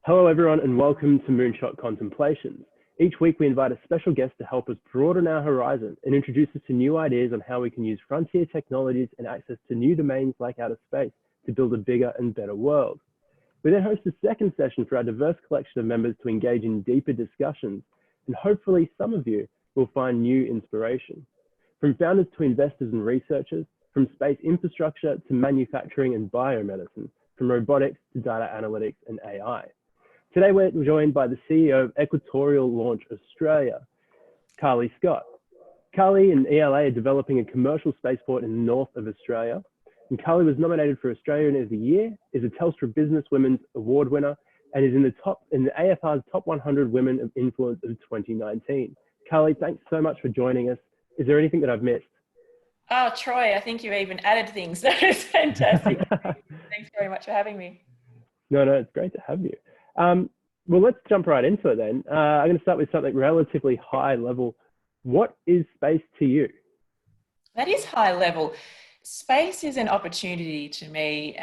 Hello everyone and welcome to Moonshot Contemplations. Each week we invite a special guest to help us broaden our horizon and introduce us to new ideas on how we can use frontier technologies and access to new domains like outer space to build a bigger and better world. We then host a second session for our diverse collection of members to engage in deeper discussions, and hopefully some of you will find new inspiration. From founders to investors and researchers, from space infrastructure to manufacturing and biomedicine, from robotics to data analytics and AI. Today we're joined by the CEO of Equatorial Launch Australia, Carley Scott. Carley and ELA are developing a commercial spaceport in the north of Australia. And Carley was nominated for Australian of the Year, is a Telstra Business Women's Award winner, and is in the AFR's Top 100 Women of Influence of 2019. Carley, thanks so much for joining us. Is there anything that I've missed? Oh, Troy, I think you even added things. That is fantastic. Thanks very much for having me. No, it's great to have you. Well, let's jump right into it then. I'm going to start with something relatively high level. What is space to you? That is high level. Space is an opportunity to me.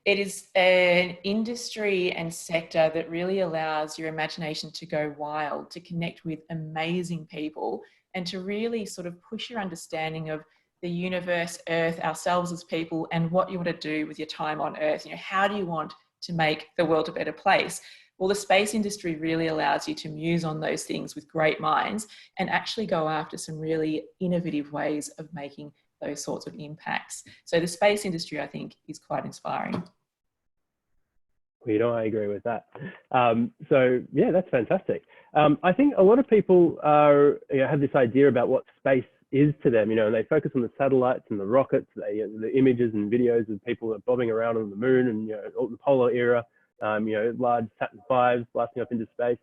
It is an industry and sector that really allows your imagination to go wild, to connect with amazing people, and to really sort of push your understanding of the universe, Earth, ourselves as people, and what you want to do with your time on Earth. How do you want to make the world a better place? Well, the space industry really allows you to muse on those things with great minds and actually go after some really innovative ways of making those sorts of impacts. So the space industry, I think, is quite inspiring. Well, I agree with that. So yeah, that's fantastic. I think a lot of people have this idea about what space is to them, and they focus on the satellites and the rockets, the images and videos of people that are bobbing around on the moon and, all the polar era, large Saturn V's blasting up into space.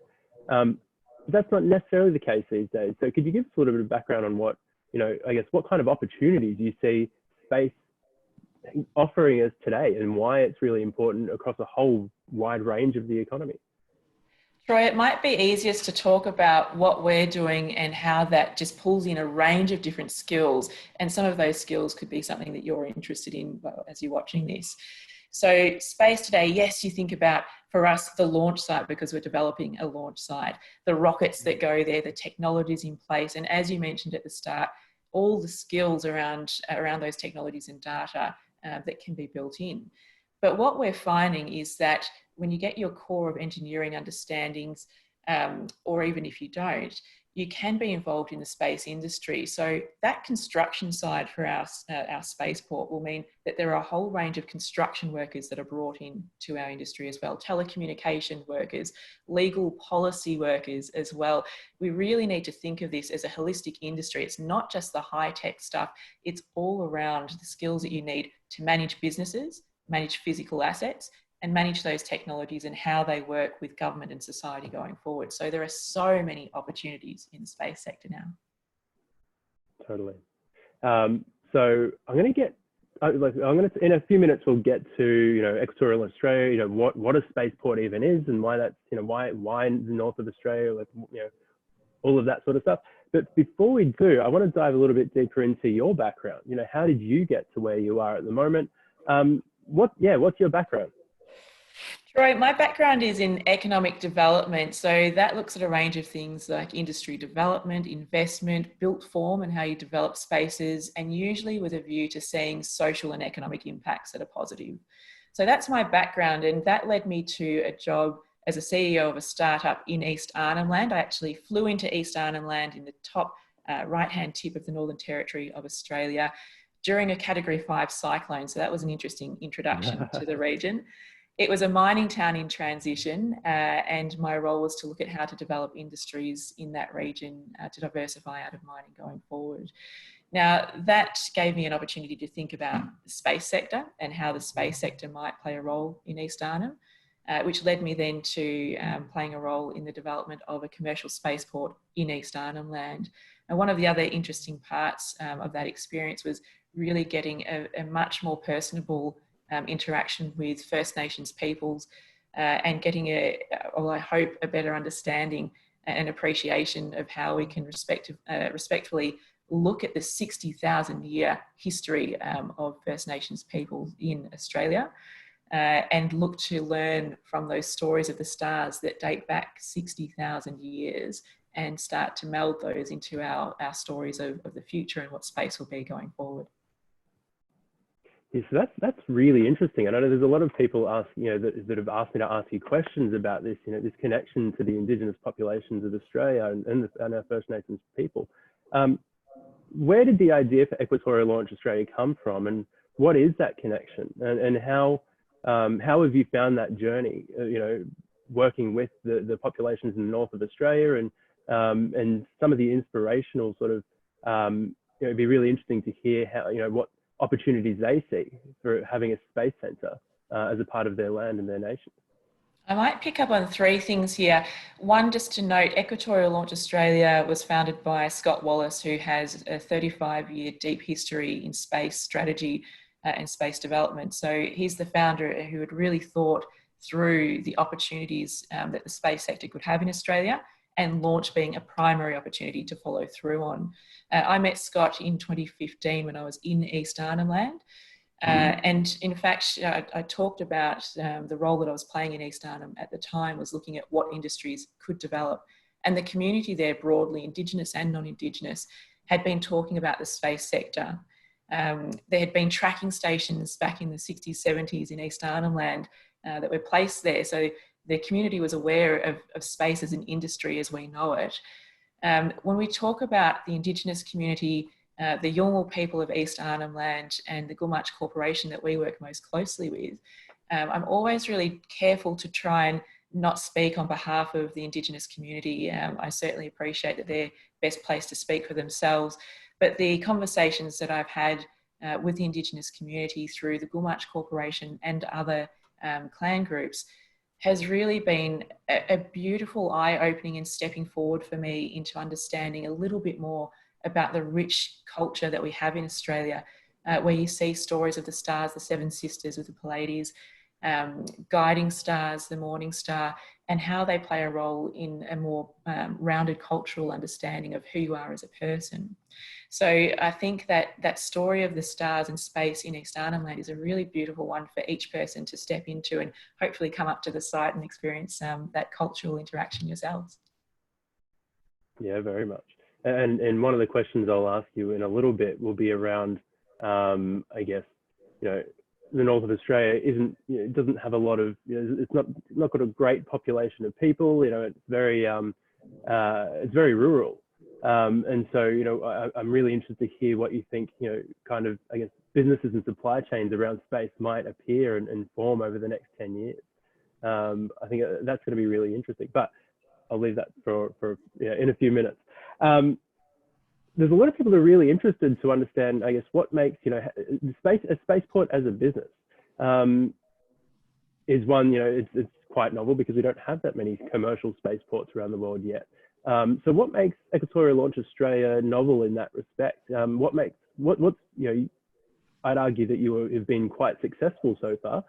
That's not necessarily the case these days. So could you give us a little bit of background on what, what kind of opportunities you see space offering us today and why it's really important across a whole wide range of the economy? Troy, it might be easiest to talk about what we're doing and how that just pulls in a range of different skills. And some of those skills could be something that you're interested in as you're watching this. So space today, yes, you think about, for us, the launch site, because we're developing a launch site, the rockets that go there, the technologies in place. And as you mentioned at the start, all the skills around those technologies and data that can be built in. But what we're finding is that when you get your core of engineering understandings, or even if you don't, you can be involved in the space industry. So that construction side for our spaceport will mean that there are a whole range of construction workers that are brought in to our industry as well, telecommunication workers, legal policy workers as well. We really need to think of this as a holistic industry. It's not just the high-tech stuff, it's all around the skills that you need to manage businesses, manage physical assets, and manage those technologies and how they work with government and society going forward. So there are so many opportunities in the space sector now. Totally. So I'm going to in a few minutes we'll get to Equatorial Australia, what a spaceport even is and why that's why in the north of Australia, all of that sort of stuff. But before we do, I want to dive a little bit deeper into your background. How did you get to where you are at the moment? What's your background? Troy, my background is in economic development. So that looks at a range of things like industry development, investment, built form and how you develop spaces, and usually with a view to seeing social and economic impacts that are positive. So that's my background, and that led me to a job as a CEO of a startup in East Arnhem Land. I actually flew into East Arnhem Land in the top right-hand tip of the Northern Territory of Australia during a Category 5 cyclone. So that was an interesting introduction to the region. It was a mining town in transition, and my role was to look at how to develop industries in that region to diversify out of mining going forward. Now, that gave me an opportunity to think about the space sector and how the space sector might play a role in East Arnhem, which led me then to playing a role in the development of a commercial spaceport in East Arnhem Land. And one of the other interesting parts of that experience was really getting a much more personable interaction with First Nations peoples and getting I hope, a better understanding and appreciation of how we can respectfully look at the 60,000 year history of First Nations people in Australia. and look to learn from those stories of the stars that date back 60,000 years and start to meld those into our stories of the future and what space will be going forward. Yeah, so that's really interesting. I know there's a lot of people that have asked me to ask you questions about this, this connection to the indigenous populations of Australia and our First Nations people. Where did the idea for Equatorial Launch Australia come from, and what is that connection, and how have you found that journey? Working with the populations in the north of Australia, and some of the inspirational sort of, it'd be really interesting to hear how what opportunities they see for having a space center as a part of their land and their nation. I might pick up on three things here. One, just to note, Equatorial Launch Australia was founded by Scott Wallace, who has a 35-year deep history in space strategy and space development. So he's the founder who had really thought through the opportunities that the space sector could have in Australia, and launch being a primary opportunity to follow through on. I met Scott in 2015 when I was in East Arnhem Land. And in fact, I talked about the role that I was playing in East Arnhem at the time was looking at what industries could develop. And the community there broadly, Indigenous and non-Indigenous, had been talking about the space sector. There had been tracking stations back in the 60s, 70s in East Arnhem Land that were placed there. So the community was aware of space as an industry as we know it. When we talk about the Indigenous community, the Yolngu people of East Arnhem Land and the Gumatj Corporation that we work most closely with, I'm always really careful to try and not speak on behalf of the Indigenous community. I certainly appreciate that they're best placed to speak for themselves, but the conversations that I've had with the Indigenous community through the Gumatj Corporation and other clan groups has really been a beautiful eye-opening and stepping forward for me into understanding a little bit more about the rich culture that we have in Australia, where you see stories of the stars, the Seven Sisters with the Pleiades, guiding stars, the Morning Star, and how they play a role in a more rounded cultural understanding of who you are as a person. So I think that story of the stars and space in East Arnhem Land is a really beautiful one for each person to step into and hopefully come up to the site and experience that cultural interaction yourselves. Yeah, very much. And one of the questions I'll ask you in a little bit will be around, I guess, the north of Australia doesn't have a lot of, it's not got a great population of people. It's very rural. And so, I'm really interested to hear what you think, kind of, I guess, businesses and supply chains around space might appear and form over the next 10 years. I think that's going to be really interesting, but I'll leave that for in a few minutes. There's a lot of people that are really interested to understand, I guess, what makes, a spaceport as a business is one, it's quite novel because we don't have that many commercial spaceports around the world yet. So what makes Equatorial Launch Australia novel in that respect? What's I'd argue that you have been quite successful so far,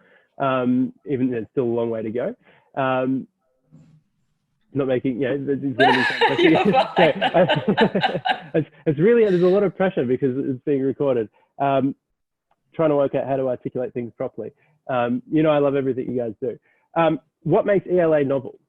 even there's still a long way to go. Not making, it's really, there's a lot of pressure because it's being recorded. Trying to work out how to articulate things properly. I love everything you guys do. What makes ELA novel?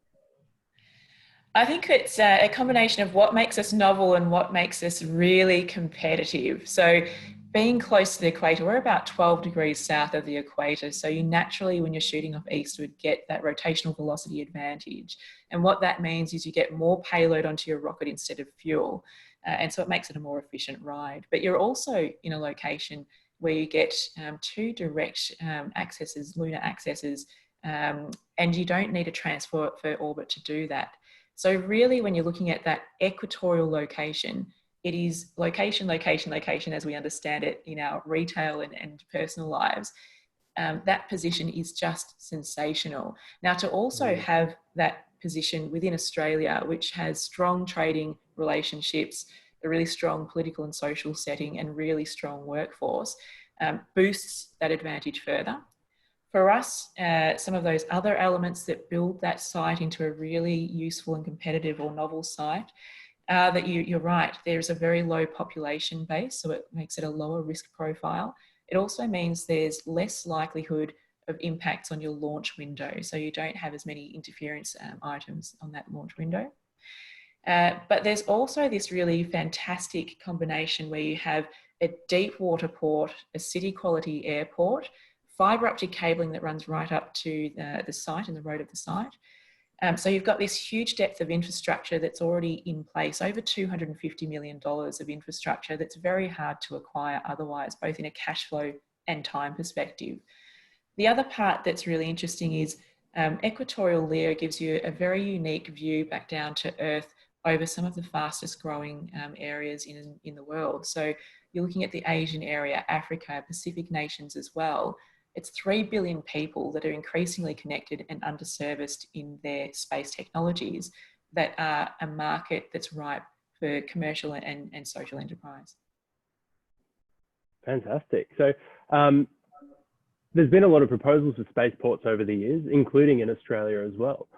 I think it's a combination of what makes us novel and what makes us really competitive. So being close to the equator, we're about 12 degrees south of the equator. So you naturally, when you're shooting off eastward, get that rotational velocity advantage. And what that means is you get more payload onto your rocket instead of fuel. And so it makes it a more efficient ride. But you're also in a location where you get two direct accesses, lunar accesses, and you don't need a transfer for orbit to do that. So really, when you're looking at that equatorial location, it is location, location, location as we understand it in our retail and personal lives. That position is just sensational. Now, to also have that position within Australia, which has strong trading relationships, a really strong political and social setting, and really strong workforce, boosts that advantage further. For us, some of those other elements that build that site into a really useful and competitive or novel site, that you're right, there's a very low population base, so it makes it a lower risk profile. It also means there's less likelihood of impacts on your launch window. So you don't have as many interference items on that launch window. But there's also this really fantastic combination where you have a deep water port, a city quality airport, fibre optic cabling that runs right up to the site and the road of the site. So you've got this huge depth of infrastructure that's already in place, over $250 million of infrastructure that's very hard to acquire otherwise, both in a cash flow and time perspective. The other part that's really interesting is Equatorial LEO gives you a very unique view back down to Earth over some of the fastest growing areas in the world. So you're looking at the Asian area, Africa, Pacific nations as well. It's 3 billion people that are increasingly connected and underserviced in their space technologies that are a market that's ripe for commercial and social enterprise. Fantastic. So there's been a lot of proposals for spaceports over the years, including in Australia as well.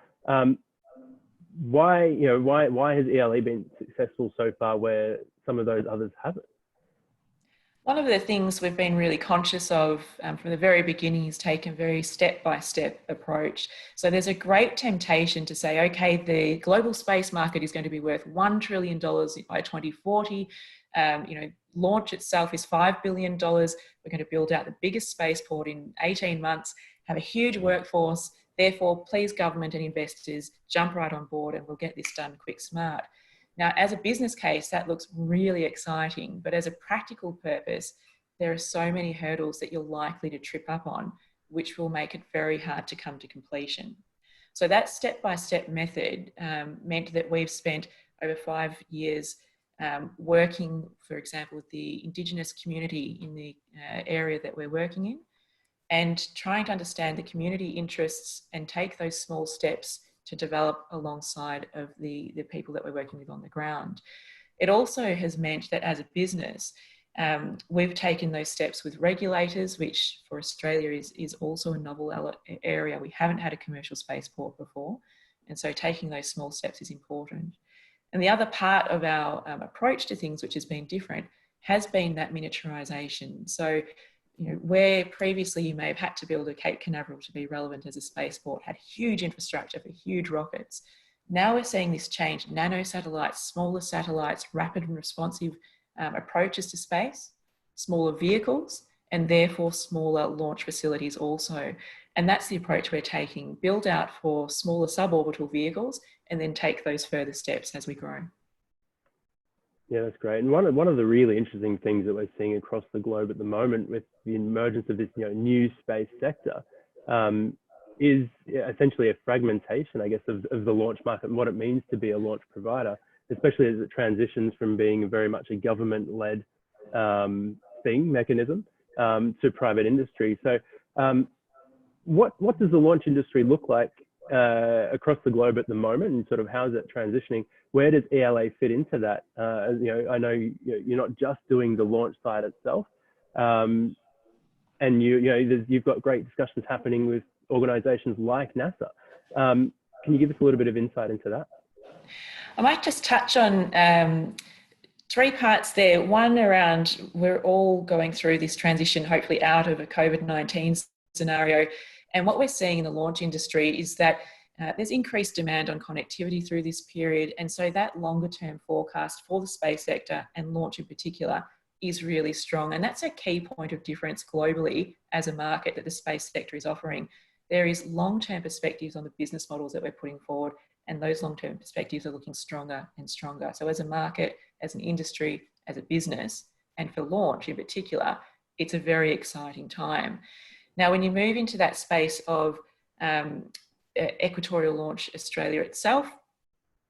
Why has ELA been successful so far where some of those others haven't? One of the things we've been really conscious of from the very beginning is take a very step-by-step approach. So there's a great temptation to say, okay, the global space market is going to be worth $1 trillion by 2040. Launch itself is $5 billion. We're going to build out the biggest spaceport in 18 months, have a huge workforce. Therefore, please, government and investors, jump right on board and we'll get this done quick, smart. Now, as a business case, that looks really exciting, but as a practical purpose, there are so many hurdles that you're likely to trip up on, which will make it very hard to come to completion. So that step-by-step method meant that we've spent over 5 years working, for example, with the indigenous community in the area that we're working in, and trying to understand the community interests and take those small steps to develop alongside of the people that we're working with on the ground. It also has meant that as a business, we've taken those steps with regulators, which for Australia is also a novel area. We haven't had a commercial spaceport before. And so taking those small steps is important. And the other part of our approach to things, which has been different, has been that miniaturization. So, where previously you may have had to build a Cape Canaveral to be relevant as a spaceport, had huge infrastructure for huge rockets. Now we're seeing this change, nano satellites, smaller satellites, rapid and responsive approaches to space, smaller vehicles, and therefore smaller launch facilities also. And that's the approach we're taking, build out for smaller suborbital vehicles, and then take those further steps as we grow. Yeah, that's great. And one of the really interesting things that we're seeing across the globe at the moment with the emergence of this new space sector is essentially a fragmentation, I guess, of the launch market and what it means to be a launch provider, especially as it transitions from being very much a government-led mechanism to private industry. So what does the launch industry look like across the globe at the moment, and sort of how is it transitioning? Where does ELA fit into that? I know you're not just doing the launch side itself, and you've got great discussions happening with organisations like NASA. Can you give us a little bit of insight into that? I might just touch on 3 parts there. One around, we're all going through this transition, hopefully out of a COVID-19 scenario. And what we're seeing in the launch industry is that there's increased demand on connectivity through this period. And so that longer term forecast for the space sector and launch in particular is really strong. And that's a key point of difference globally as a market that the space sector is offering. There is long-term perspectives on the business models that we're putting forward, and those long-term perspectives are looking stronger and stronger. So as a market, as an industry, as a business, and for launch in particular, it's a very exciting time. Now, when you move into that space of Equatorial Launch Australia itself,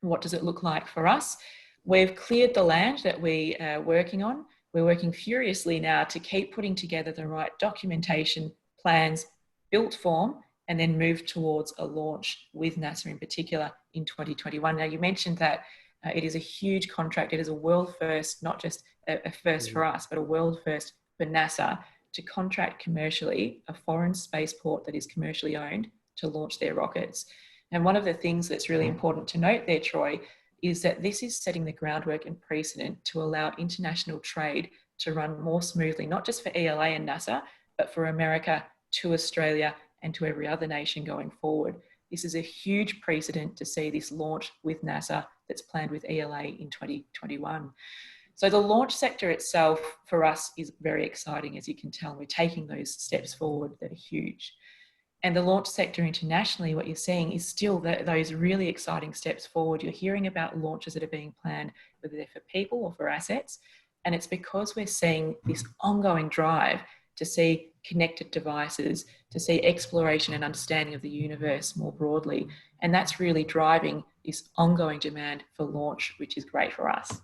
what does it look like for us? We've cleared the land that we are working on. We're working furiously now to keep putting together the right documentation, plans, built form, and then move towards a launch with NASA in particular in 2021. Now, you mentioned that it is a huge contract. It is a world first, not just a first for us, but a world first for NASA to contract commercially a foreign spaceport that is commercially owned to launch their rockets. And one of the things that's really important to note there, Troy, is that this is setting the groundwork and precedent to allow international trade to run more smoothly, not just for ELA and NASA, but for America to Australia and to every other nation going forward. This is a huge precedent to see this launch with NASA that's planned with ELA in 2021. So the launch sector itself for us is very exciting, as you can tell. We're taking those steps forward that are huge. And the launch sector internationally, what you're seeing is still those really exciting steps forward. You're hearing about launches that are being planned, whether they're for people or for assets. And it's because we're seeing this ongoing drive to see connected devices, to see exploration and understanding of the universe more broadly. And that's really driving this ongoing demand for launch, which is great for us.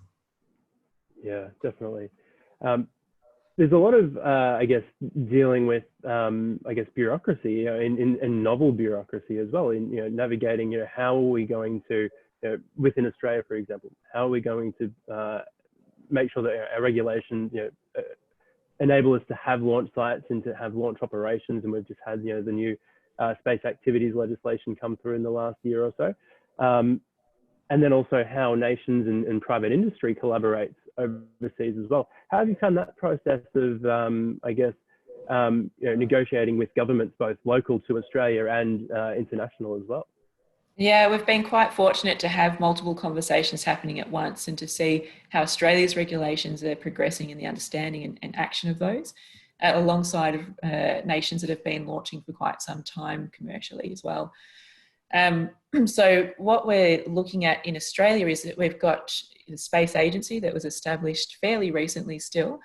Yeah, definitely. There's a lot of, I guess, dealing with, I guess, bureaucracy, you know, in novel bureaucracy as well, in, you know, navigating, you know, how are we going to, you know, within Australia, for example, how are we going to make sure that our regulations, you know, enable us to have launch sites and to have launch operations. And we've just had, you know, the new space activities legislation come through in the last year or so. And then also how nations and private industry collaborates overseas as well. How have you found that process of, I guess, you know, negotiating with governments, both local to Australia and international as well? Yeah, we've been quite fortunate to have multiple conversations happening at once and to see how Australia's regulations are progressing in the understanding and action of those, alongside of nations that have been launching for quite some time commercially as well. So what we're looking at in Australia is that we've got the Space Agency that was established fairly recently still.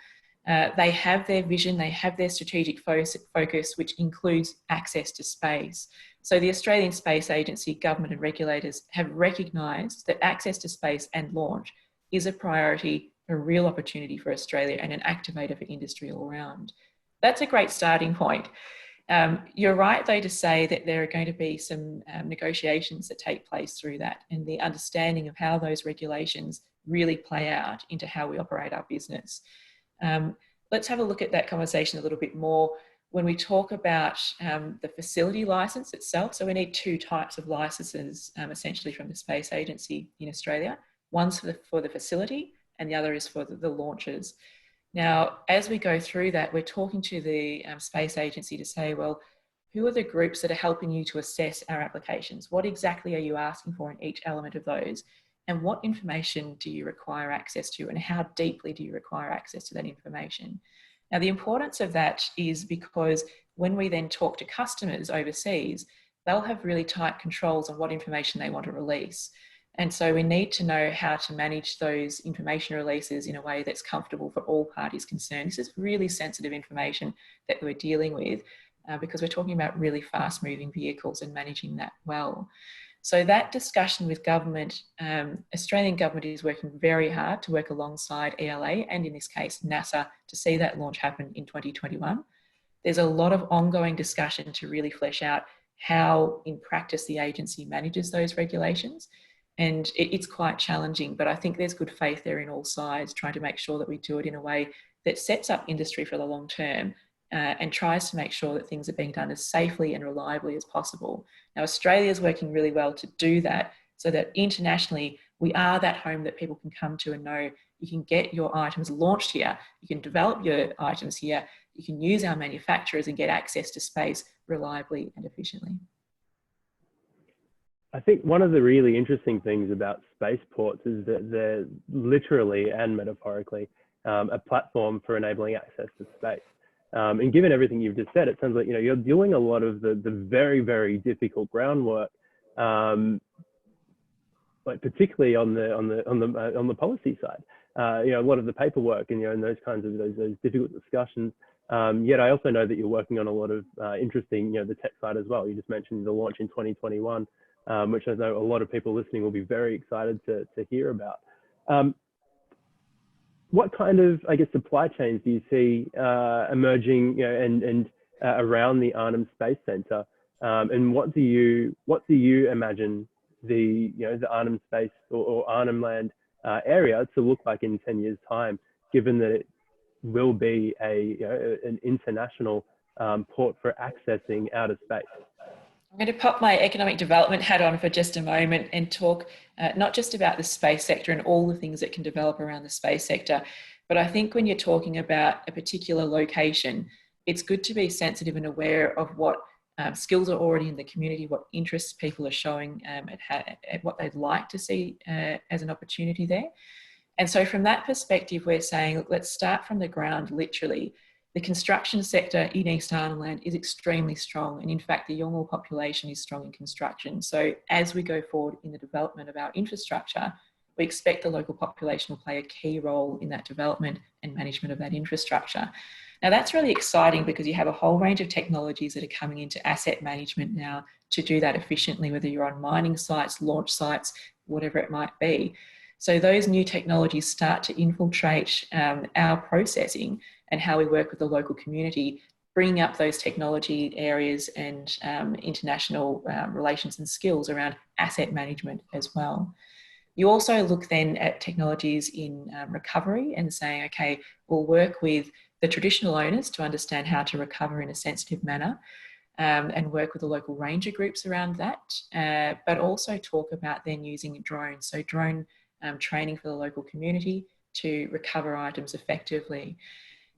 They have their vision, they have their strategic focus, which includes access to space. So the Australian Space Agency, government and regulators have recognised that access to space and launch is a priority, a real opportunity for Australia and an activator for industry all around. That's a great starting point. You're right, though, to say that there are going to be some negotiations that take place through that and the understanding of how those regulations really play out into how we operate our business. Let's have a look at that conversation a little bit more. When we talk about the facility license itself, so we need two types of licenses essentially from the Space Agency in Australia. One's for the facility and the other is for the launches. Now, as we go through that, we're talking to the Space Agency to say, well, who are the groups that are helping you to assess our applications? What exactly are you asking for in each element of those? And what information do you require access to? And how deeply do you require access to that information? Now, the importance of that is because when we then talk to customers overseas, they'll have really tight controls on what information they want to release. And so we need to know how to manage those information releases in a way that's comfortable for all parties concerned. This is really sensitive information that we're dealing with because we're talking about really fast moving vehicles and managing that well. So that discussion with government, Australian government is working very hard to work alongside ELA and in this case NASA to see that launch happen in 2021. There's a lot of ongoing discussion to really flesh out how in practice the agency manages those regulations. And it's quite challenging, but I think there's good faith there in all sides, trying to make sure that we do it in a way that sets up industry for the long term and tries to make sure that things are being done as safely and reliably as possible. Now, Australia is working really well to do that so that internationally we are that home that people can come to and know you can get your items launched here, you can develop your items here, you can use our manufacturers and get access to space reliably and efficiently. I think one of the really interesting things about spaceports is that they're literally and metaphorically a platform for enabling access to space. And given everything you've just said, it sounds like, you know, you're doing a lot of the very, very difficult groundwork, like particularly on the policy side. You know, a lot of the paperwork and, you know, and those kinds of those difficult discussions. Yet I also know that you're working on a lot of interesting, you know, the tech side as well. You just mentioned the launch in 2021. Which I know a lot of people listening will be very excited to hear about. What kind of, I guess, supply chains do you see emerging, you know, and around the Arnhem Space Center? And what do you imagine the, you know, the Arnhem Space or Arnhem Land area to look like in 10 years' time, given that it will be a, you know, an international port for accessing outer space? I'm going to pop my economic development hat on for just a moment and talk not just about the space sector and all the things that can develop around the space sector, but I think when you're talking about a particular location, it's good to be sensitive and aware of what skills are already in the community, what interests people are showing, at what they'd like to see as an opportunity there. And so from that perspective, we're saying, look, let's start from the ground, literally. The construction sector in East Arnhem Land is extremely strong. And in fact, the Yolngu population is strong in construction. So as we go forward in the development of our infrastructure, we expect the local population will play a key role in that development and management of that infrastructure. Now that's really exciting because you have a whole range of technologies that are coming into asset management now to do that efficiently, whether you're on mining sites, launch sites, whatever it might be. So those new technologies start to infiltrate our processing and how we work with the local community, bringing up those technology areas and international relations and skills around asset management as well. You also look then at technologies in recovery and saying, okay, we'll work with the traditional owners to understand how to recover in a sensitive manner and work with the local ranger groups around that, but also talk about then using drones. So drone training for the local community to recover items effectively.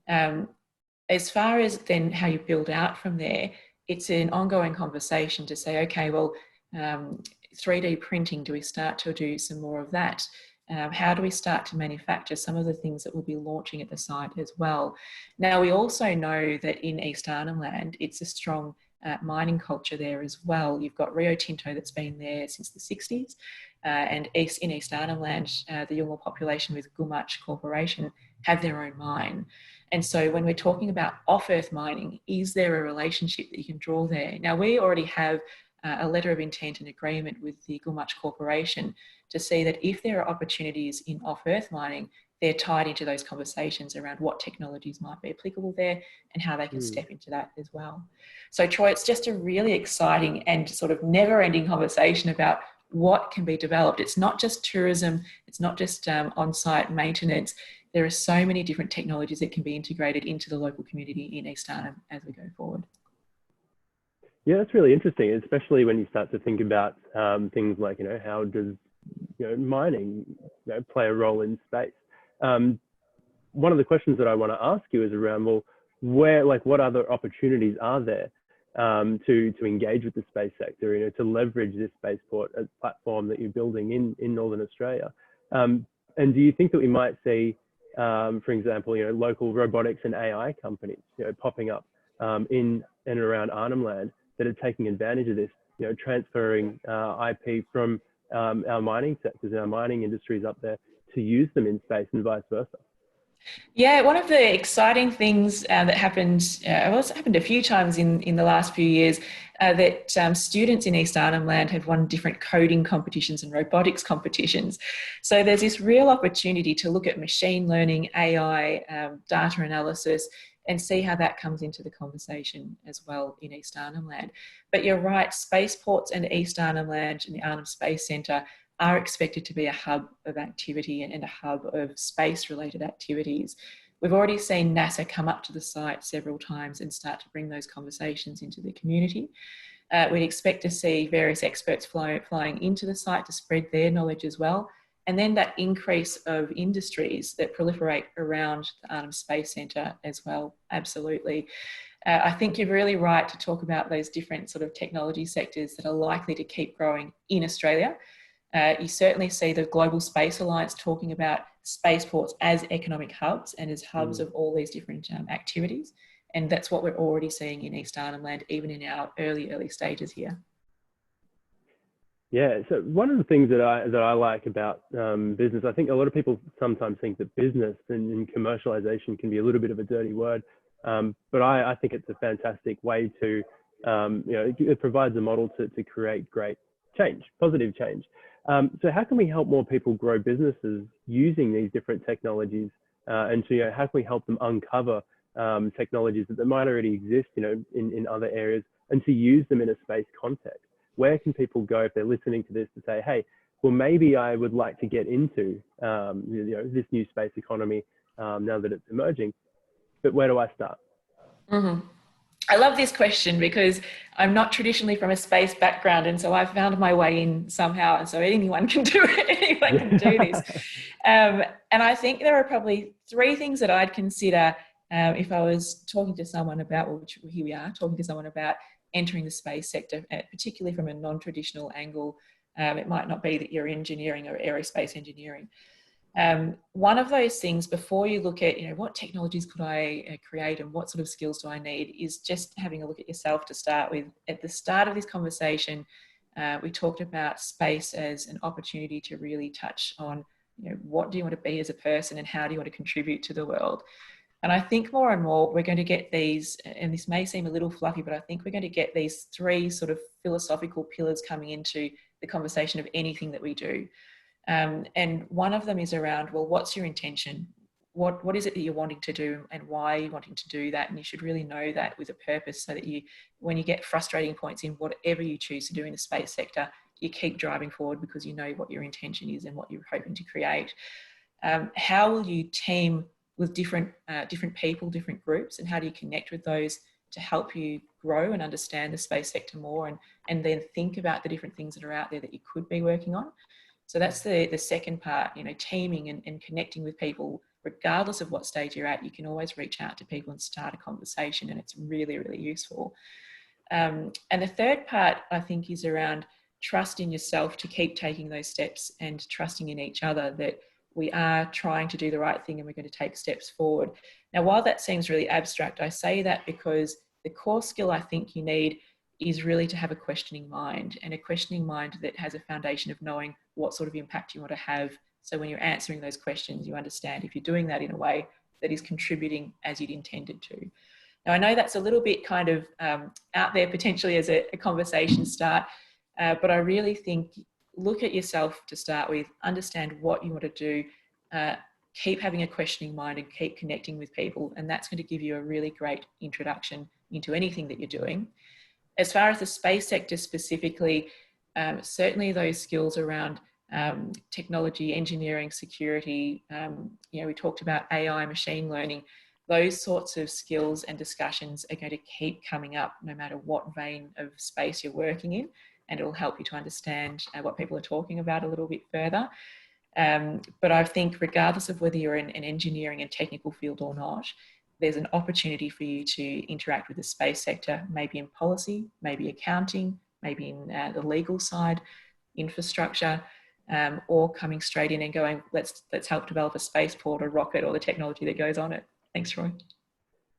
As far as then how you build out from there, it's an ongoing conversation to say, okay, well, 3D printing, do we start to do some more of that? How do we start to manufacture some of the things that we'll be launching at the site as well? Now, we also know that in East Arnhem Land, it's a strong mining culture there as well. You've got Rio Tinto that's been there since the 60s, and in East Arnhem Land, the Yolngu population with Gumatj Corporation have their own mine. And so when we're talking about off-earth mining, is there a relationship that you can draw there? Now, we already have a letter of intent and agreement with the Gumatj Corporation to see that if there are opportunities in off-earth mining, they're tied into those conversations around what technologies might be applicable there and how they can step into that as well. So Troy, it's just a really exciting and sort of never-ending conversation about what can be developed. It's not just tourism, it's not just on-site maintenance. There are so many different technologies that can be integrated into the local community in East Arnhem as we go forward. Yeah, that's really interesting, especially when you start to think about things like, how does, mining, play a role in space? One of the questions that I want to ask you is around, well, what other opportunities are there to engage with the space sector, to leverage this spaceport as a platform that you're building in Northern Australia? And do you think that we might see, for example, local robotics and AI companies, popping up in and around Arnhem Land that are taking advantage of this, transferring IP from our mining sectors, our mining industries up there to use them in space and vice versa? Yeah, one of the exciting things that happened, well, it's happened a few times in the last few years, that students in East Arnhem Land have won different coding competitions and robotics competitions. So there's this real opportunity to look at machine learning, AI, data analysis, and see how that comes into the conversation as well in East Arnhem Land. But you're right, spaceports and East Arnhem Land and the Arnhem Space Center are expected to be a hub of activity and a hub of space-related activities. We've already seen NASA come up to the site several times and start to bring those conversations into the community. We'd expect to see various experts flying into the site to spread their knowledge as well. And then that increase of industries that proliferate around the Arnhem Space Center as well, absolutely. I think you're really right to talk about those different sort of technology sectors that are likely to keep growing in Australia. You certainly see the Global Space Alliance talking about spaceports as economic hubs and as hubs of all these different activities. And that's what we're already seeing in East Arnhem Land, even in our early stages here. Yeah, so one of the things that I like about business, I think a lot of people sometimes think that business and commercialization can be a little bit of a dirty word, but I think it's a fantastic way to, it provides a model to create great change, positive change. So how can we help more people grow businesses using these different technologies, and so how can we help them uncover technologies that might already exist, in other areas, and to use them in a space context? Where can people go if they're listening to this to say, hey, well, maybe I would like to get into this new space economy now that it's emerging, but where do I start? Mm-hmm. I love this question because I'm not traditionally from a space background, and so I found my way in somehow, and so anyone can do it. Anyone can do this. And I think there are probably three things that I'd consider If I was talking to someone about, well, here we are, talking to someone about entering the space sector, particularly from a non-traditional angle, it might not be that you're engineering or aerospace engineering. One of those things before you look at, what technologies could I create and what sort of skills do I need, is just having a look at yourself to start with. At the start of this conversation, we talked about space as an opportunity to really touch on, what do you want to be as a person and how do you want to contribute to the world? And I think more and more we're going to get these, and this may seem a little fluffy, but I think we're going to get these three sort of philosophical pillars coming into the conversation of anything that we do. And one of them is around, well, what's your intention? What is it that you're wanting to do and why are you wanting to do that? And you should really know that with a purpose, so that when you get frustrating points in whatever you choose to do in the space sector, you keep driving forward because you know what your intention is and what you're hoping to create. How will you team with different people, different groups, and how do you connect with those to help you grow and understand the space sector more, and then think about the different things that are out there that you could be working on? So that's the second part, teaming and connecting with people. Regardless of what stage you're at, you can always reach out to people and start a conversation, and it's really, really useful. And the third part, I think, is around trust in yourself to keep taking those steps, and trusting in each other that we are trying to do the right thing and we're going to take steps forward. Now, while that seems really abstract, I say that because the core skill I think you need is really to have a questioning mind, and a questioning mind that has a foundation of knowing what sort of impact you want to have. So when you're answering those questions, you understand if you're doing that in a way that is contributing as you'd intended to. Now, I know that's a little bit kind of out there potentially as a conversation start, but I really think look at yourself to start with, understand what you want to do, keep having a questioning mind and keep connecting with people. And that's going to give you a really great introduction into anything that you're doing. As far as the space sector specifically, certainly those skills around technology, engineering, security, we talked about AI, machine learning, those sorts of skills and discussions are going to keep coming up no matter what vein of space you're working in, and it'll help you to understand what people are talking about a little bit further. But I think regardless of whether you're in an engineering and technical field or not, there's an opportunity for you to interact with the space sector, maybe in policy, maybe accounting, maybe in the legal side, infrastructure, or coming straight in and going, let's help develop a spaceport or rocket or the technology that goes on it. Thanks, Roy.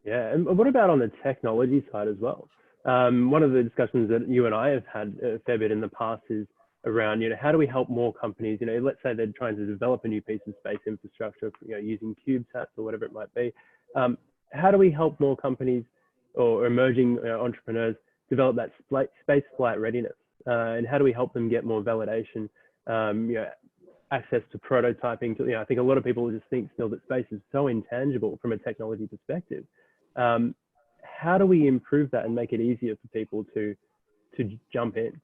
Yeah, and what about on the technology side as well? One of the discussions that you and I have had a fair bit in the past is around, how do we help more companies? Let's say they're trying to develop a new piece of space infrastructure, using CubeSats or whatever it might be. How do we help more companies or emerging entrepreneurs develop that space flight readiness? And how do we help them get more validation, access to prototyping? I think a lot of people just think still that space is so intangible from a technology perspective. How do we improve that and make it easier for people to jump in?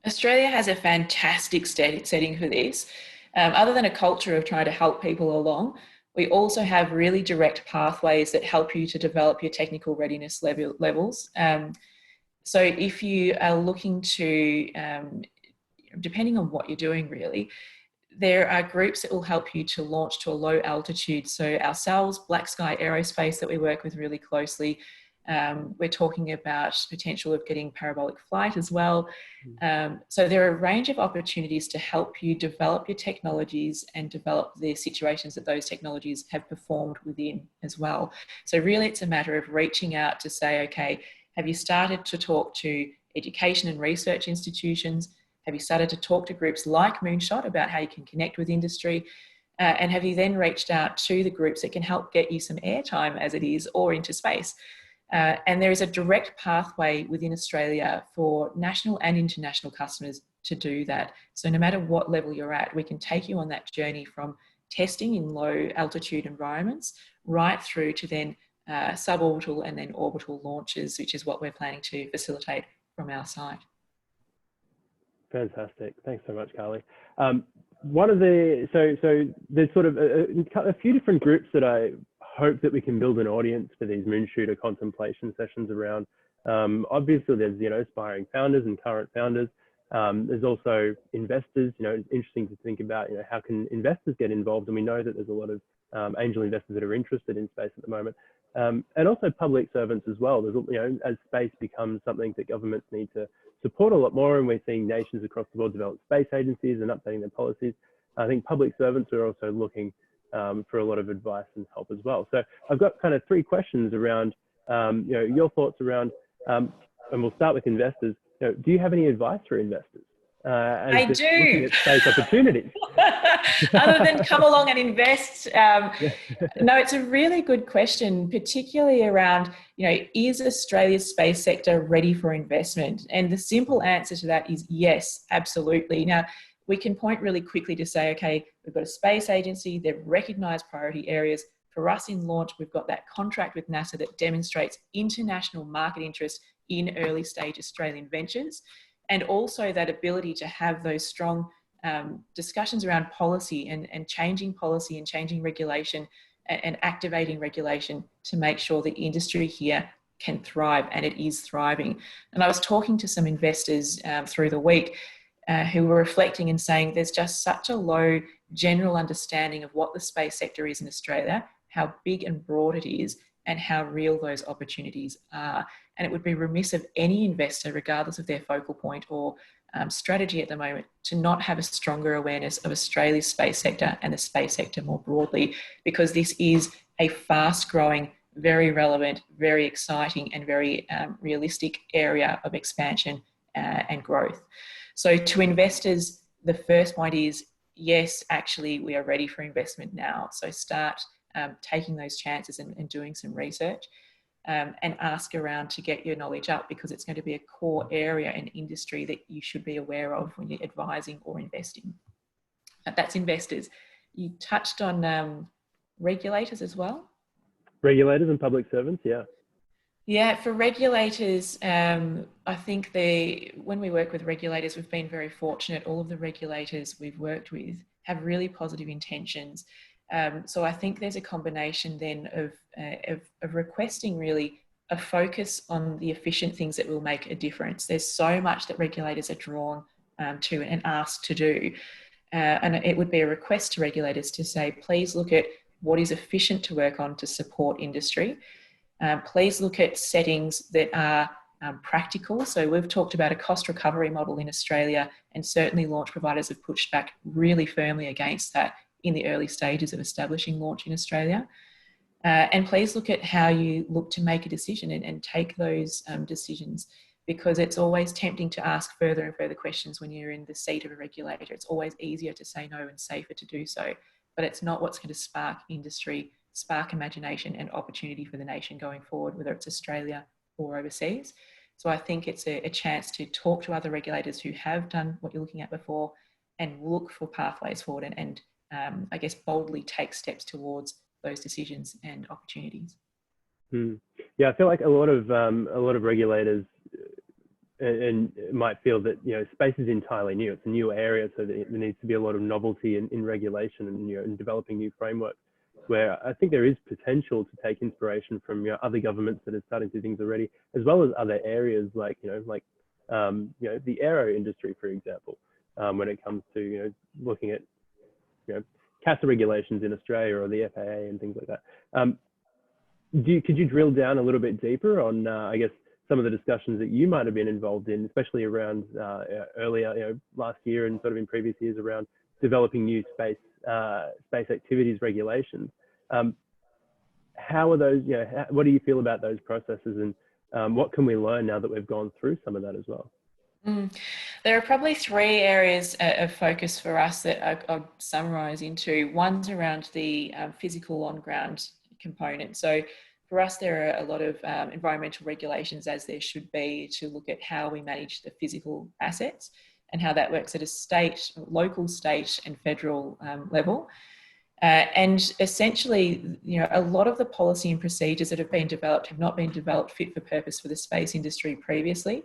Australia has a fantastic setting for this. Other than a culture of trying to help people along, we also have really direct pathways that help you to develop your technical readiness levels. So if you are looking to, depending on what you're doing really, there are groups that will help you to launch to a low altitude. So ourselves, Black Sky Aerospace, that we work with really closely, we're talking about potential of getting parabolic flight as well. So there are a range of opportunities to help you develop your technologies and develop the situations that those technologies have performed within as well. So really it's a matter of reaching out to say, okay, have you started to talk to education and research institutions? Have you started to talk to groups like Moonshot about how you can connect with industry? And have you then reached out to the groups that can help get you some airtime as it is, or into space? And there is a direct pathway within Australia for national and international customers to do that. So no matter what level you're at, we can take you on that journey from testing in low altitude environments right through to then suborbital and then orbital launches, which is what we're planning to facilitate from our side. Fantastic. Thanks so much, Carley. One of the, so there's sort of a few different groups that I hope that we can build an audience for these Moonshooter contemplation sessions around. Obviously there's, aspiring founders and current founders. There's also investors. It's interesting to think about, how can investors get involved? And we know that there's a lot of angel investors that are interested in space at the moment. and also public servants as well. There's, as space becomes something that governments need to support a lot more, and we're seeing nations across the world develop space agencies and updating their policies. I think public servants are also looking for a lot of advice and help as well. So I've got kind of 3 questions around, your thoughts around, and we'll start with investors. Do you have any advice for investors? I do. Looking at space opportunities. Other than come along and invest. No, it's a really good question, particularly around, is Australia's space sector ready for investment? And the simple answer to that is yes, absolutely. Now, we can point really quickly to say, okay, we've got a space agency, they've recognised priority areas. For us in launch, we've got that contract with NASA that demonstrates international market interest in early stage Australian ventures, and also that ability to have those strong discussions around policy and changing policy and changing regulation and activating regulation to make sure the industry here can thrive, and it is thriving. And I was talking to some investors through the week who were reflecting and saying there's just such a low general understanding of what the space sector is in Australia, how big and broad it is, and how real those opportunities are. And it would be remiss of any investor, regardless of their focal point or strategy at the moment, to not have a stronger awareness of Australia's space sector and the space sector more broadly, because this is a fast growing, very relevant, very exciting and very realistic area of expansion and growth. So to investors, the first point is, yes, actually we are ready for investment now. So start taking those chances and doing some research and ask around to get your knowledge up, because it's going to be a core area in industry that you should be aware of when you're advising or investing. That's investors. You touched on regulators as well. Regulators and public servants, yeah. Yeah, for regulators, I think when we work with regulators, we've been very fortunate. All of the regulators we've worked with have really positive intentions. So I think there's a combination then of requesting really a focus on the efficient things that will make a difference. There's so much that regulators are drawn to and asked to do. And it would be a request to regulators to say, please look at what is efficient to work on to support industry. Please look at settings that are practical. So we've talked about a cost recovery model in Australia, and certainly launch providers have pushed back really firmly against that in the early stages of establishing launch in Australia. And please look at how you look to make a decision and take those decisions, because it's always tempting to ask further and further questions when you're in the seat of a regulator. It's always easier to say no and safer to do so, but it's not what's going to spark industry, spark imagination and opportunity for the nation going forward, whether it's Australia or overseas. So I think it's a chance to talk to other regulators who have done what you're looking at before and look for pathways forward and I guess boldly take steps towards those decisions and opportunities. Yeah, I feel like a lot of regulators and might feel that space is entirely new. It's a new area, so there needs to be a lot of novelty in regulation and in developing new frameworks. Where I think there is potential to take inspiration from other governments that are starting to do things already, as well as other areas like the aero industry, for example, when it comes to looking at CASA regulations in Australia or the FAA and things like that. Could you drill down a little bit deeper on I guess some of the discussions that you might have been involved in, especially around earlier last year and sort of in previous years around developing new space activities regulations? How are those, what do you feel about those processes, and what can we learn now that we've gone through some of that as well? There are probably 3 areas of focus for us that I'll summarise into. One's around the physical on-ground component. So for us, there are a lot of environmental regulations, as there should be, to look at how we manage the physical assets and how that works at a state, local, state and federal level. And essentially, a lot of the policy and procedures that have been developed have not been developed fit for purpose for the space industry previously.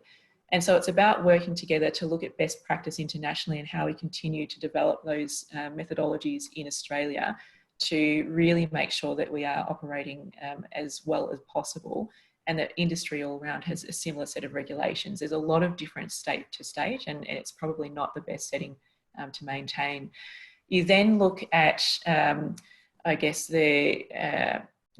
And so it's about working together to look at best practice internationally and how we continue to develop those methodologies in Australia to really make sure that we are operating as well as possible, and that industry all around has a similar set of regulations. There's a lot of different state to state, and it's probably not the best setting to maintain. You then look at, I guess, the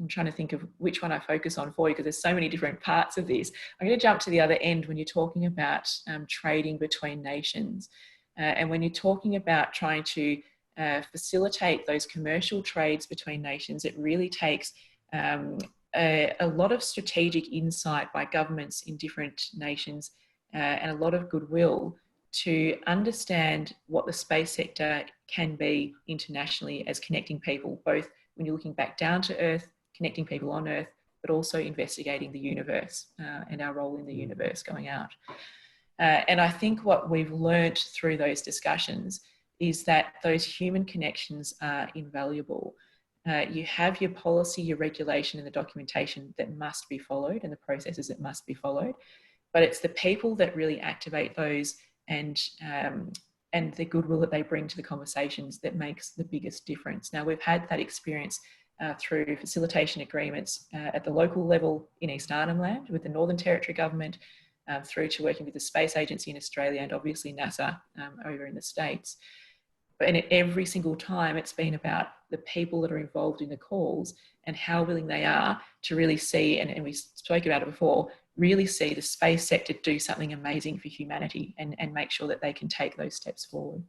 I'm trying to think of which one I focus on for you because there's so many different parts of this. I'm going to jump to the other end when you're talking about trading between nations. And when you're talking about trying to facilitate those commercial trades between nations, it really takes a lot of strategic insight by governments in different nations and a lot of goodwill to understand what the space sector can be internationally as connecting people, both when you're looking back down to Earth, connecting people on Earth, but also investigating the universe and our role in the universe going out. And I think what we've learnt through those discussions is that those human connections are invaluable. You have your policy, your regulation and the documentation that must be followed and the processes that must be followed, but it's the people that really activate those and the goodwill that they bring to the conversations that makes the biggest difference. Now, we've had that experience through facilitation agreements at the local level in East Arnhem Land with the Northern Territory Government, through to working with the Space Agency in Australia and obviously NASA over in the States. And every single time it's been about the people that are involved in the calls and how willing they are to really see, and we spoke about it before, really see the space sector do something amazing for humanity and make sure that they can take those steps forward.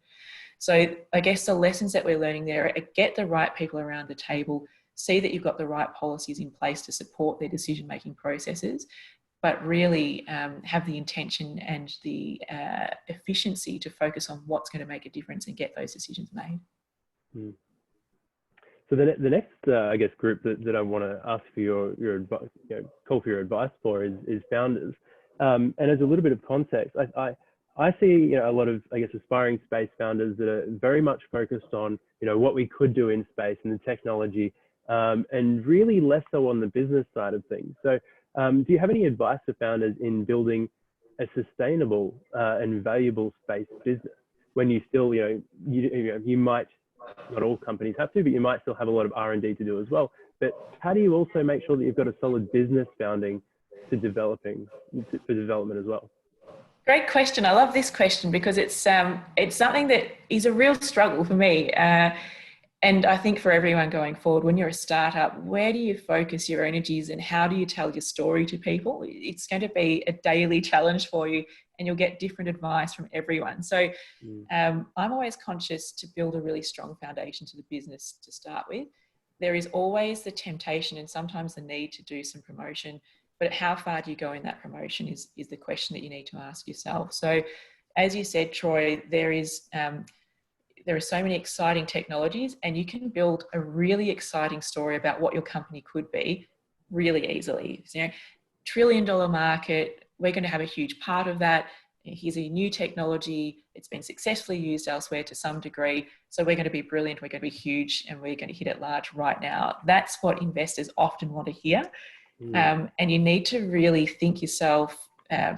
So I guess the lessons that we're learning there are get the right people around the table, see that you've got the right policies in place to support their decision-making processes, but really have the intention and the efficiency to focus on what's going to make a difference and get those decisions made. Mm. So the next, I guess, group that I want to ask for your advice, call for your advice for is founders. And as a little bit of context, I see a lot of, I guess, aspiring space founders that are very much focused on what we could do in space and the technology, and really less so on the business side of things. So do you have any advice for founders in building a sustainable and valuable space business when you still, you might, not all companies have to, but you might still have a lot of R&D to do as well. But how do you also make sure that you've got a solid business founding for development as well? Great question. I love this question because it's something that is a real struggle for me. And I think for everyone going forward, when you're a startup, where do you focus your energies and how do you tell your story to people? It's going to be a daily challenge for you and you'll get different advice from everyone. So I'm always conscious to build a really strong foundation to the business to start with. There is always the temptation and sometimes the need to do some promotion, but how far do you go in that promotion is the question that you need to ask yourself. So as you said, Troy, there are so many exciting technologies and you can build a really exciting story about what your company could be really easily. $1 trillion market, we're going to have a huge part of that. Here's a new technology. It's been successfully used elsewhere to some degree. So we're going to be brilliant. We're going to be huge and we're going to hit it large right now. That's what investors often want to hear. And you need to really think yourself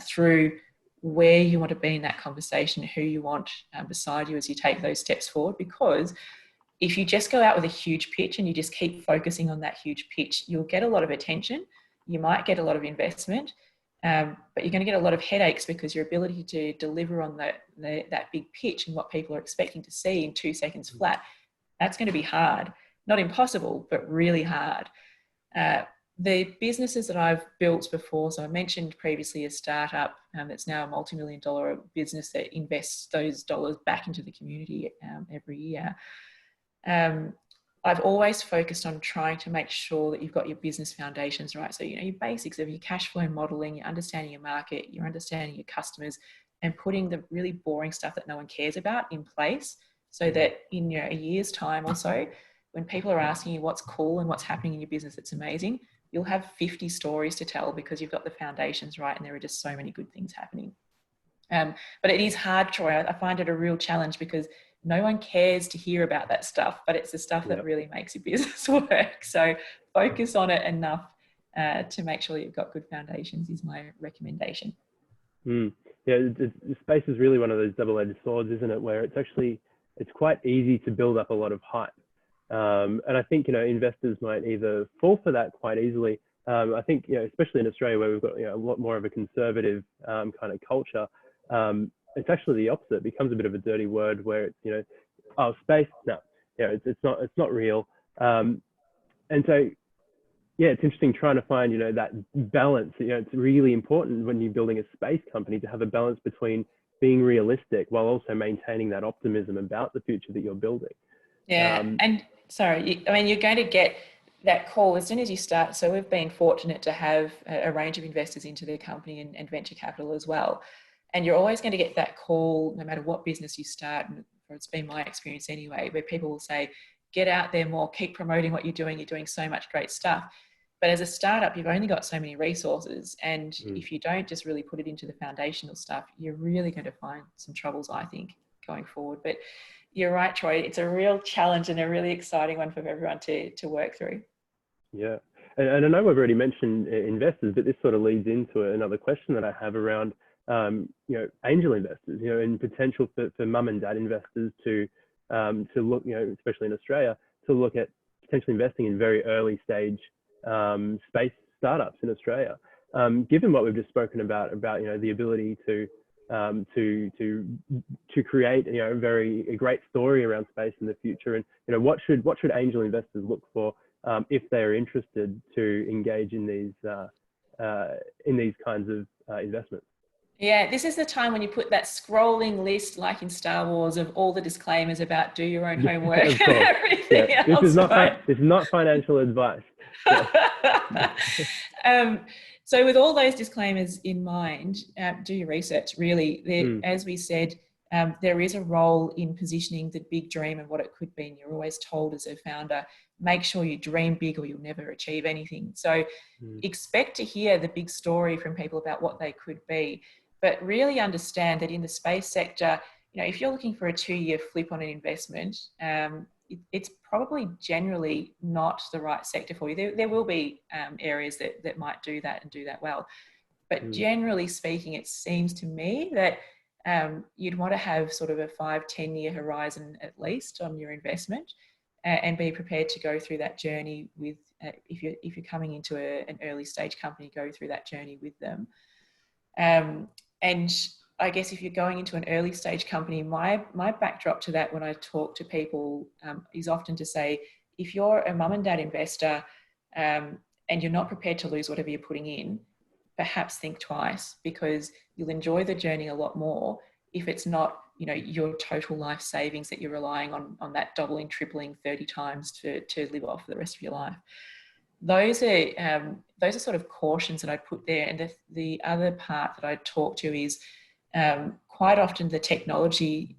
through where you want to be in that conversation, who you want beside you as you take those steps forward. Because if you just go out with a huge pitch and you just keep focusing on that huge pitch, you'll get a lot of attention. You might get a lot of investment, but you're going to get a lot of headaches because your ability to deliver on that big pitch and what people are expecting to see in 2 seconds flat, that's going to be hard. Not impossible, but really hard. The businesses that I've built before, so I mentioned previously a startup that's now a multi-million-dollar business that invests those dollars back into the community every year. I've always focused on trying to make sure that you've got your business foundations right. So, your basics of your cash flow modeling, your understanding your market, your understanding your customers, and putting the really boring stuff that no one cares about in place so that in a year's time or so, when people are asking you what's cool and what's happening in your business that's amazing, you'll have 50 stories to tell because you've got the foundations right and there are just so many good things happening. But it is hard, Troy. I find it a real challenge because no one cares to hear about that stuff, but it's the stuff that really makes your business work. So focus on it enough to make sure you've got good foundations is my recommendation. Yeah, space is really one of those double-edged swords, isn't it? Where it's quite easy to build up a lot of hype. And I think, investors might either fall for that quite easily. I think, especially in Australia where we've got, a lot more of a conservative kind of culture, it's actually the opposite. It becomes a bit of a dirty word where it's, oh, space, no, it's not real. And so yeah, it's interesting trying to find, that balance. It's really important when you're building a space company to have a balance between being realistic while also maintaining that optimism about the future that you're building. Yeah, and sorry, I mean, you're going to get that call as soon as you start. So we've been fortunate to have a range of investors into the company and venture capital as well. And you're always going to get that call no matter what business you start, and it's been my experience anyway, where people will say, get out there more, keep promoting what you're doing so much great stuff. But as a startup, you've only got so many resources. And if you don't just really put it into the foundational stuff, you're really going to find some troubles, I think, going forward. But you're right, Troy. It's a real challenge and a really exciting one for everyone to work through. Yeah. And I know we've already mentioned investors, but this sort of leads into another question that I have around, angel investors, and potential for mum and dad investors to look, especially in Australia, to look at potentially investing in very early stage space startups in Australia. Given what we've just spoken about the ability to create a great story around space in the future, and what should angel investors look for if they're interested to engage in these kinds of investments? Yeah, this is the time when you put that scrolling list, like in Star Wars, of all the disclaimers about do your own homework and everything else. This is not financial advice. So with all those disclaimers in mind, do your research, really. As we said, there is a role in positioning the big dream and what it could be. And you're always told as a founder, make sure you dream big or you'll never achieve anything. So expect to hear the big story from people about what they could be, but really understand that in the space sector, if you're looking for a 2-year flip on an investment, it's probably generally not the right sector for you. There will be areas that might do that and do that well. But generally speaking, it seems to me that you'd want to have sort of a 5-10 year horizon at least on your investment, and be prepared to go through that journey with, if you're coming into an early stage company, go through that journey with them. And I guess if you're going into an early stage company, my backdrop to that when I talk to people is often to say, if you're a mum and dad investor and you're not prepared to lose whatever you're putting in, perhaps think twice, because you'll enjoy the journey a lot more if it's not, your total life savings that you're relying on that doubling, tripling 30 times to live off for the rest of your life. Those are sort of cautions that I'd put there. And the other part that I'd talk to is quite often the technology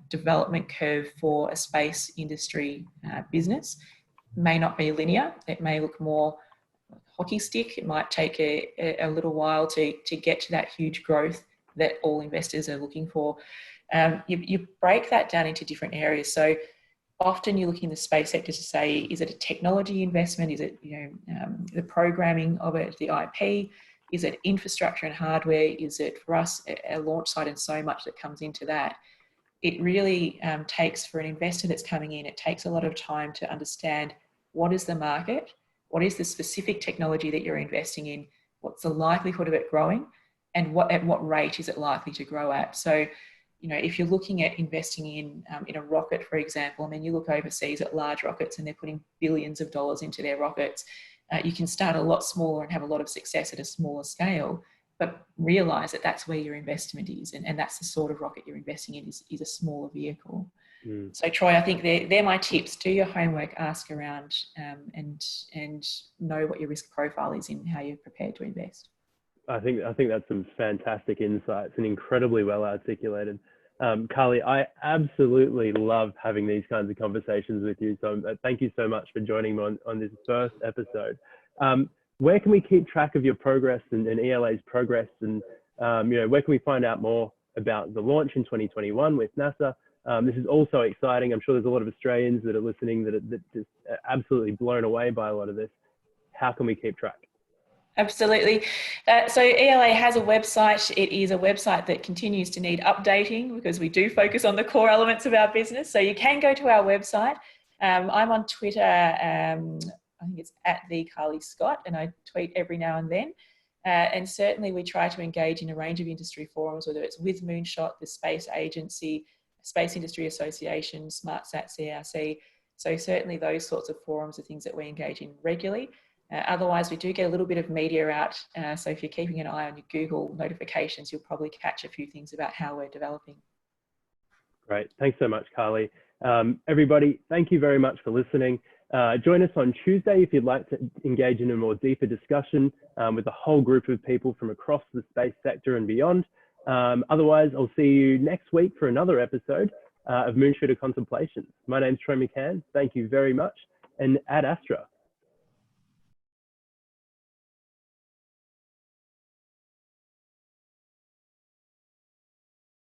development curve for a space industry business may not be linear. It may look more hockey stick. It might take a little while to get to that huge growth that all investors are looking for. You break that down into different areas. So often you're looking in the space sector to say, is it a technology investment? Is it the programming of it, the IP? Is it infrastructure and hardware? Is it, for us, a launch site and so much that comes into that? It really takes, for an investor that's coming in, it takes a lot of time to understand what is the market, what is the specific technology that you're investing in, what's the likelihood of it growing, and at what rate is it likely to grow at. So, if you're looking at investing in a rocket, for example, I mean, you look overseas at large rockets and they're putting billions of dollars into their rockets. You can start a lot smaller and have a lot of success at a smaller scale, but realize that that's where your investment is, and that's the sort of rocket you're investing in is a smaller vehicle. So Troy, I think they're my tips. Do your homework, ask around, and know what your risk profile is in how you're prepared to invest. I think that's some fantastic insights and incredibly well articulated. Carley, I absolutely love having these kinds of conversations with you. So thank you so much for joining me on this first episode. Where can we keep track of your progress and ELA's progress? And where can we find out more about the launch in 2021 with NASA? This is also exciting. I'm sure there's a lot of Australians that are listening that are just absolutely blown away by a lot of this. How can we keep track? Absolutely. So ELA has a website. It is a website that continues to need updating because we do focus on the core elements of our business. So you can go to our website. I'm on Twitter. I think it's at the Carley Scott, and I tweet every now and then. And certainly we try to engage in a range of industry forums, whether it's with Moonshot, the Space Agency, Space Industry Association, SmartSat CRC. So certainly those sorts of forums are things that we engage in regularly. Otherwise, we do get a little bit of media out. So if you're keeping an eye on your Google notifications, you'll probably catch a few things about how we're developing. Great. Thanks so much, Carley. Everybody, thank you very much for listening. Join us on Tuesday if you'd like to engage in a more deeper discussion with a whole group of people from across the space sector and beyond. Otherwise, I'll see you next week for another episode of Moonshooter Contemplations. My name's Troy McCann. Thank you very much, and ad astra.